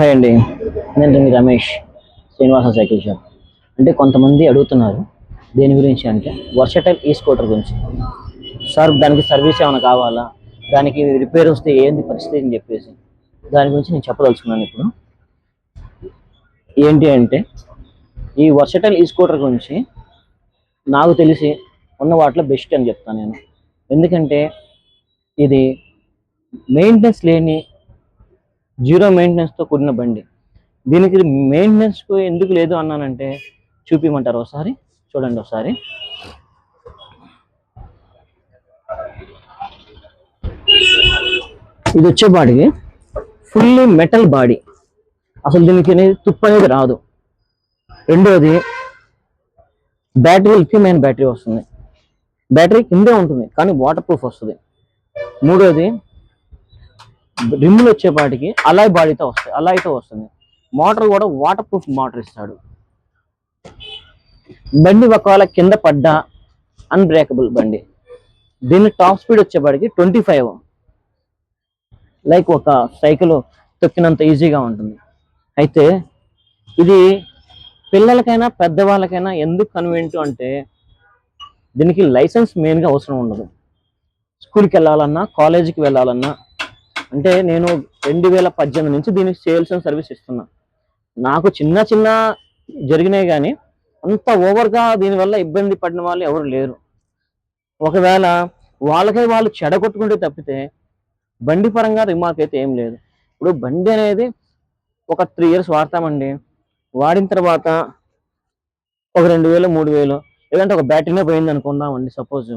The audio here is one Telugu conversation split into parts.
హాయ్ అండి, నేను మీ రమేష్, శ్రీనివాస సైకిల్ షాప్. అంటే కొంతమంది అడుగుతున్నారు దేని గురించి అంటే వర్షటైల్ ఈ స్కూటర్ గురించి. సార్ దానికి సర్వీస్ ఏమైనా కావాలా, దానికి రిపేర్ వస్తే ఏంది పరిస్థితి అని చెప్పేసి దాని గురించి నేను చెప్పదలుచుకున్నాను. ఇప్పుడు ఏంటి అంటే ఈ వర్షటైల్ ఈ స్కూటర్ గురించి నాకు తెలిసి ఉన్న వాటిలో బెస్ట్ అని చెప్తాను నేను. ఎందుకంటే ఇది మెయింటెనెన్స్ లేని జీరో మెయింటెనెన్స్తో కూడిన బండి. దీనికి మెయింటెనెన్స్ ఎందుకు లేదు అన్నానంటే చూపిమంటారు ఒకసారి, చూడండి ఒకసారి. ఇది వచ్చేపాటికి ఫుల్లీ మెటల్ బాడీ, అసలు దీనికి తుప్పు అనేది రాదు. రెండోది బ్యాటరీ, లిథియం బ్యాటరీ వస్తుంది. బ్యాటరీ కిందే ఉంటుంది కానీ వాటర్ ప్రూఫ్ వస్తుంది. మూడోది రిమ్ములు వచ్చేపాటికి అలాయ్ బాడీతో వస్తాయి, అలాయ్తో వస్తుంది. మోటార్ కూడా వాటర్ ప్రూఫ్ మోటార్ ఇస్తాడు. బండి ఒకవేళ కింద పడ్డా అన్బ్రేకబుల్ బండి. దీని టాప్ స్పీడ్ వచ్చేపాటికి 25, లైక్ ఒక సైకిల్ తొక్కినంత ఈజీగా ఉంటుంది. అయితే ఇది పిల్లలకైనా పెద్దవాళ్ళకైనా ఎందుకు కన్వీనియంట్ అంటే దీనికి లైసెన్స్ మెయిన్గా అవసరం ఉండదు. స్కూల్కి వెళ్ళాలన్నా, కాలేజీకి వెళ్ళాలన్నా, అంటే నేను 2018 నుంచి దీనికి సేల్స్ అండ్ సర్వీస్ ఇస్తున్నా. నాకు చిన్న చిన్న జరిగినాయి కానీ అంత ఓవర్గా దీనివల్ల ఇబ్బంది పడిన వాళ్ళు ఎవరు లేరు. ఒకవేళ వాళ్ళకై వాళ్ళు చెడగొట్టుకుంటే తప్పితే బండి పరంగా రిమార్క్ అయితే ఏం లేదు. ఇప్పుడు బండి అనేది ఒక 3 years వాడతామండి. వాడిన తర్వాత ఒక 2000, 3000, లేదంటే ఒక బ్యాటరీనే పోయింది అనుకుందామండి. సపోజ్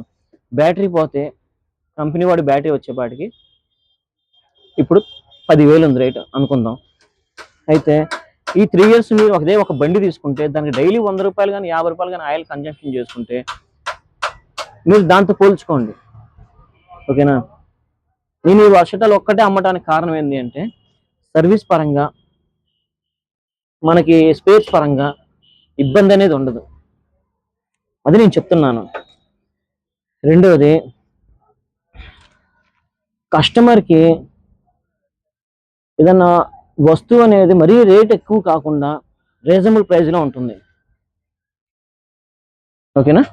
బ్యాటరీ పోతే కంపెనీ వాడి బ్యాటరీ వచ్చేపాటికి ఇప్పుడు 10,000 ఉంది రేట్ అనుకుందాం. అయితే ఈ 3 years మీరు ఒక బండి తీసుకుంటే దానికి డైలీ 100 రూపాయలు కానీ 50 రూపాయలు కానీ ఆయిల్ కన్జంప్షన్ చేసుకుంటే మీరు దాంతో పోల్చుకోండి, ఓకేనా. నేను ఈ వర్షటాలు ఒక్కటే అమ్మటానికి కారణం ఏంటి అంటే సర్వీస్ పరంగా మనకి స్పేస్ పరంగా ఇబ్బంది అనేది ఉండదు, అది నేను చెప్తున్నాను. రెండవది కస్టమర్కి ఏదన్నా వస్తువు అనేది మరీ రేట్ ఎక్కువ కాకుండా రీజనబుల్ ప్రైస్లో ఉంటుంది, ఓకేనా.